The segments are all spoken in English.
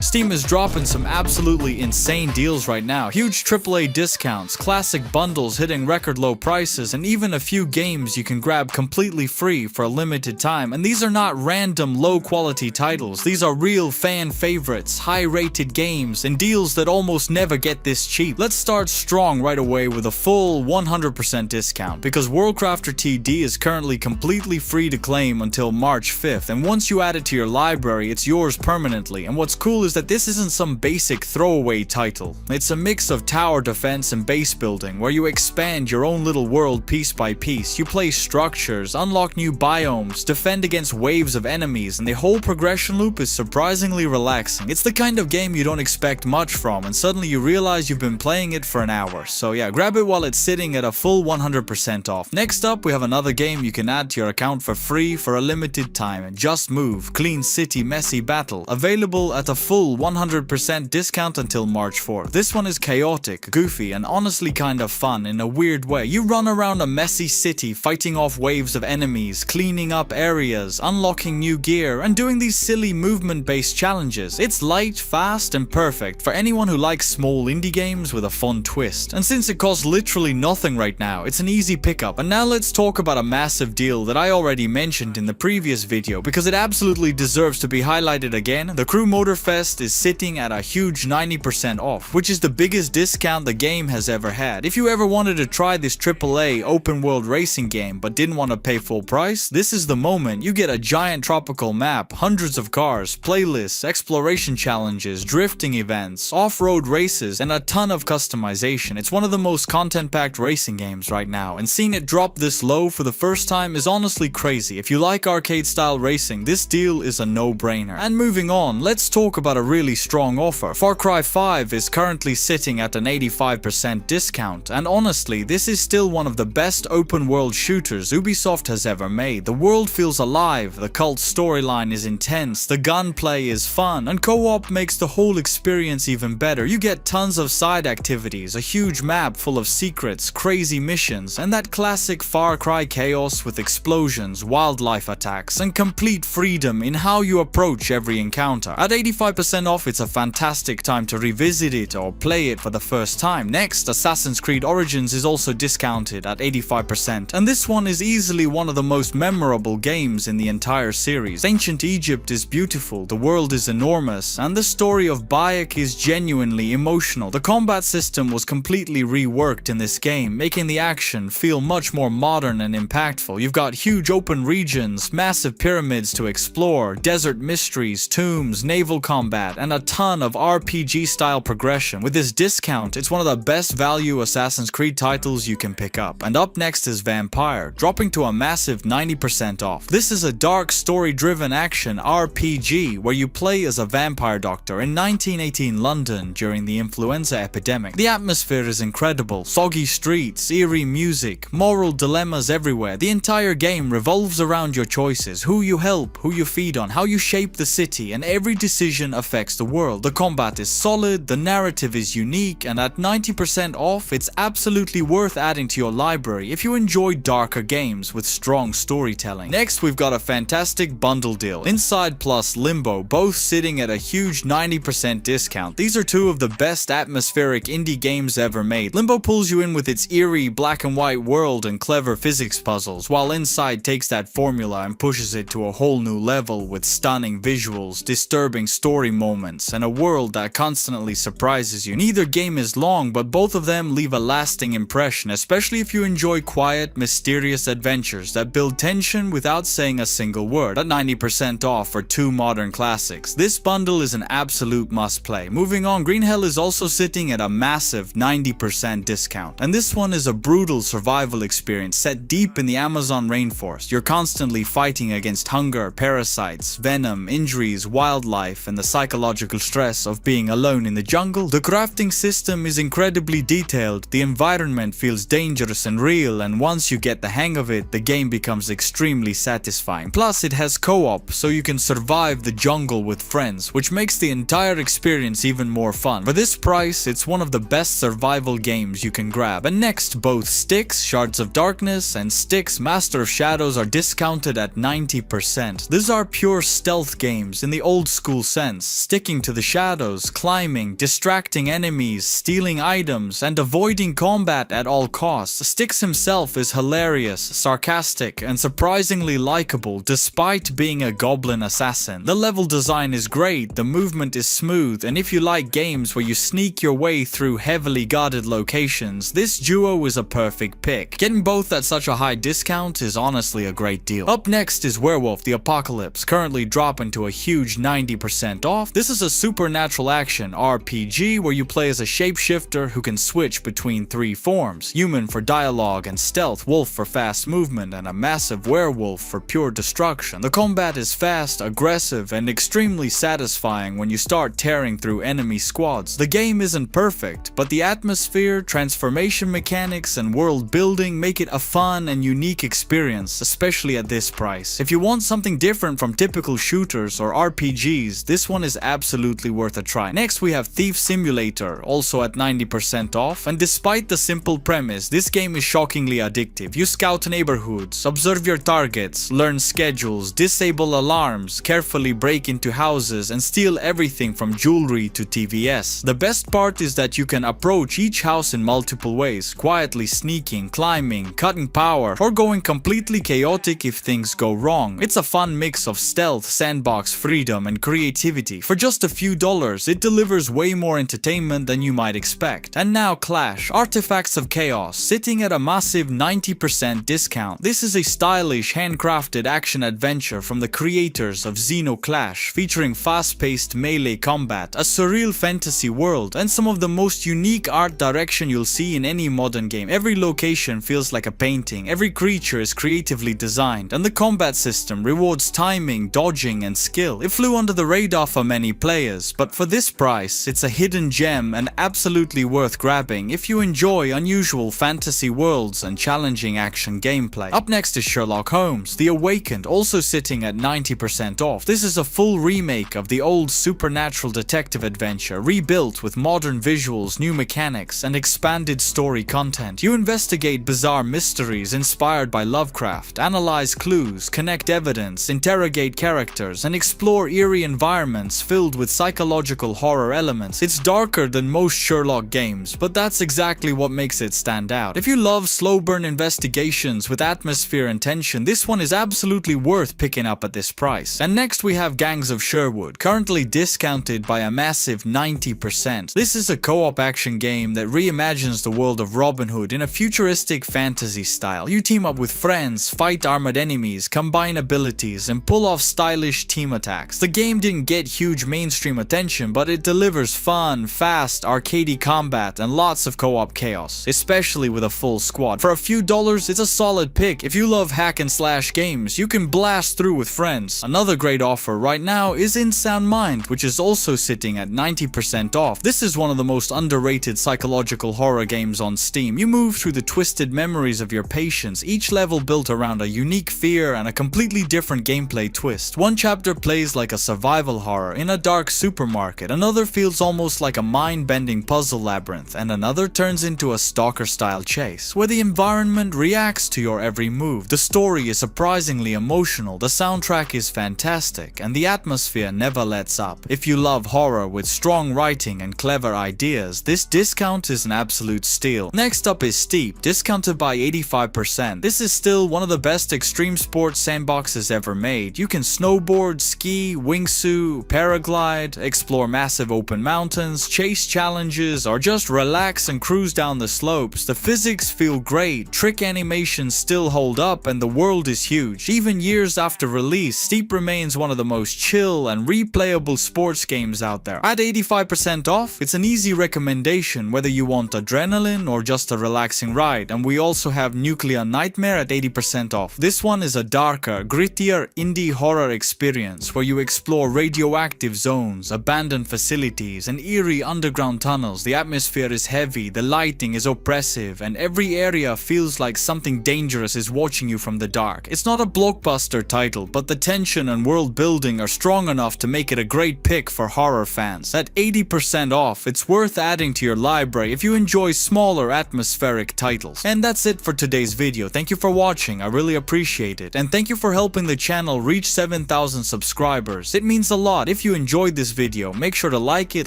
Steam is dropping some absolutely insane deals right now. Huge AAA discounts, classic bundles hitting record low prices, and even a few games you can grab completely free for a limited time. And these are not random low quality titles. These are real fan favorites, high rated games, and deals that almost never get this cheap. Let's start strong right away with a full 100% discount, because Worldcrafter TD is currently completely free to claim until March 5th, and once you add it to your library, it's yours permanently. And what's cool is that this isn't some basic throwaway title. It's a mix of tower defense and base building, where you expand your own little world piece by piece. You place structures, unlock new biomes, defend against waves of enemies, and the whole progression loop is surprisingly relaxing. It's the kind of game you don't expect much from, and suddenly you realize you've been playing it for an hour. So yeah, grab it while it's sitting at a full 100% off. Next up, we have another game you can add to your account for free for a limited time. Just Move Clean City Messy Battle, available at a full 100% discount until March 4th. This one is chaotic, goofy, and honestly kind of fun in a weird way. You run around a messy city fighting off waves of enemies, cleaning up areas, unlocking new gear, and doing these silly movement-based challenges. It's light, fast, and perfect for anyone who likes small indie games with a fun twist. And since it costs literally nothing right now, it's an easy pickup. And now let's talk about a massive deal that I already mentioned in the previous video, because it absolutely deserves to be highlighted again. The Crew Motorfest is sitting at a huge 90% off, which is the biggest discount the game has ever had. If you ever wanted to try this AAA open world racing game but didn't want to pay full price, this is the moment. You get a giant tropical map, hundreds of cars, playlists, exploration challenges, drifting events, off-road races, and a ton of customization. It's one of the most content-packed racing games right now, and seeing it drop this low for the first time is honestly crazy. If you like arcade-style racing, this deal is a no-brainer. And moving on, let's talk about a really strong offer. Far Cry 5 is currently sitting at an 85% discount, and honestly, this is still one of the best open world shooters Ubisoft has ever made. The world feels alive, the cult storyline is intense, the gunplay is fun, and co-op makes the whole experience even better. You get tons of side activities, a huge map full of secrets, crazy missions, and that classic Far Cry chaos with explosions, wildlife attacks, and complete freedom in how you approach every encounter. At 85% off, it's a fantastic time to revisit it or play it for the first time. Next, Assassin's Creed Origins is also discounted at 85%, and this one is easily one of the most memorable games in the entire series. Ancient Egypt is beautiful, the world is enormous, and the story of Bayek is genuinely emotional. The combat system was completely reworked in this game, making the action feel much more modern and impactful. You've got huge open regions, massive pyramids to explore, desert mysteries, tombs, naval combat, and a ton of RPG-style progression. With this discount, it's one of the best value Assassin's Creed titles you can pick up. And up next is Vampyr, dropping to a massive 90% off. This is a dark story-driven action RPG where you play as a vampire doctor in 1918 London during the influenza epidemic. The atmosphere is incredible, foggy streets, eerie music, moral dilemmas everywhere. The entire game revolves around your choices, who you help, who you feed on, how you shape the city, and every decision affects the world. The combat is solid, the narrative is unique, and at 90% off, it's absolutely worth adding to your library if you enjoy darker games with strong storytelling. Next, we've got a fantastic bundle deal. Inside plus Limbo, both sitting at a huge 90% discount. These are two of the best atmospheric indie games ever made. Limbo pulls you in with its eerie black and white world and clever physics puzzles, while Inside takes that formula and pushes it to a whole new level with stunning visuals, disturbing story moments, and a world that constantly surprises you. Neither game is long, but both of them leave a lasting impression, especially if you enjoy quiet, mysterious adventures that build tension without saying a single word. At 90% off for two modern classics, this bundle is an absolute must-play. Moving on, Green Hell is also sitting at a massive 90% discount, and this one is a brutal survival experience set deep in the Amazon rainforest. You're constantly fighting against hunger, parasites, venom, injuries, wildlife, and the psychological stress of being alone in the jungle. The crafting system is incredibly detailed, the environment feels dangerous and real, and once you get the hang of it, the game becomes extremely satisfying. Plus, it has co-op, so you can survive the jungle with friends, which makes the entire experience even more fun. For this price, it's one of the best survival games you can grab. And next, both Styx, Shards of Darkness, and Styx, Master of Shadows are discounted at 90%. These are pure stealth games in the old school sense, sticking to the shadows, climbing, distracting enemies, stealing items, and avoiding combat at all costs. Styx himself is hilarious, sarcastic, and surprisingly likable despite being a goblin assassin. The level design is great, the movement is smooth, and if you like games where you sneak your way through heavily guarded locations, this duo is a perfect pick. Getting both at such a high discount is honestly a great deal. Up next is Werewolf the Apocalypse, currently dropping to a huge 90% off. This is a supernatural action RPG where you play as a shapeshifter who can switch between three forms: human for dialogue and stealth, wolf for fast movement, and a massive werewolf for pure destruction. The combat is fast, aggressive, and extremely satisfying when you start tearing through enemy squads. The game isn't perfect, but the atmosphere, transformation mechanics, and world building make it a fun and unique experience, especially at this price. If you want something different from typical shooters or RPGs, this one is absolutely worth a try. Next we have Thief Simulator, also at 90% off, and despite the simple premise, this game is shockingly addictive. You scout neighborhoods, observe your targets, learn schedules, disable alarms, carefully break into houses, and steal everything from jewelry to TVS. The best part is that you can approach each house in multiple ways, quietly sneaking, climbing, cutting power, or going completely chaotic if things go wrong. It's a fun mix of stealth, sandbox, freedom, and creativity. For just a few dollars, it delivers way more entertainment than you might expect. And now Clash, Artifacts of Chaos, sitting at a massive 90% discount. This is a stylish, handcrafted action-adventure from the creators of Clash, featuring fast-paced melee combat, a surreal fantasy world, and some of the most unique art direction you'll see in any modern game. Every location feels like a painting, every creature is creatively designed, and the combat system rewards timing, dodging, and skill. It flew under the radar for many players, but for this price, it's a hidden gem and absolutely worth grabbing if you enjoy unusual fantasy worlds and challenging action gameplay. Up next is Sherlock Holmes, The Awakened, also sitting at 90% off. This is a full remake of the old supernatural detective adventure, rebuilt with modern visuals, new mechanics, and expanded story content. You investigate bizarre mysteries inspired by Lovecraft, analyze clues, connect evidence, interrogate characters, and explore eerie environments filled with psychological horror elements. It's darker than most Sherlock games, but that's exactly what makes it stand out. If you love slow burn investigations with atmosphere and tension, this one is absolutely worth picking up at this price. And next we have Gangs of Sherwood, currently discounted by a massive 90%. This is a co-op action game that reimagines the world of Robin Hood in a futuristic fantasy style. You team up with friends, fight armored enemies, combine abilities, and pull off stylish team attacks. The game didn't get huge mainstream attention, but it delivers fun, fast, arcadey combat and lots of co-op chaos, especially with a full squad. For a few dollars, it's a solid pick. If you love hack and slash games, you can blast through with friends. Another great offer right now is In Sound Mind, which is also sitting at 90% off. This is one of the most underrated psychological horror games on Steam. You move through the twisted memories of your patients, each level built around a unique fear and a completely different gameplay twist. One chapter plays like a survival horror in a dark supermarket, another feels almost like a mind-bending puzzle labyrinth, and another turns into a stalker-style chase, where the environment reacts to your every move. The story is surprisingly emotional, the soundtrack is fantastic, and the atmosphere never lets up. If you love horror with strong writing and clever ideas, this discount is an absolute steal. Next up is Steep, discounted by 85%. This is still one of the best extreme sports sandboxes ever made. You can snowboard, ski, wingsuit, paraglide, explore massive open mountains, chase challenges, or just relax and cruise down the slopes. The physics feel great, trick animations still hold up, and the world is huge. Even years after release, Steep remains one of the most chill and replayable sports games out there. At 85% off, it's an easy recommendation whether you want adrenaline or just a relaxing ride. And we also have Nuclear Nightmare at 80% off. This one is a darker, grittier indie horror experience where you explore radioactive zones, abandoned facilities, and eerie underground tunnels. The atmosphere is heavy, the lighting is oppressive, and every area feels like something dangerous is watching you from the dark. It's not a blockbuster title, but the tension and world building are strong enough to make it a great pick for horror fans. At 80% off, it's worth adding to your library if you enjoy smaller atmospheric titles. And that's it for today's video. Thank you for watching, I really appreciate it. And thank you for helping the channel reach 7,000 subscribers. It means a lot. If if you enjoyed this video, make sure to like it,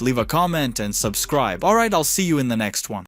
leave a comment, and subscribe. Alright, I'll see you in the next one.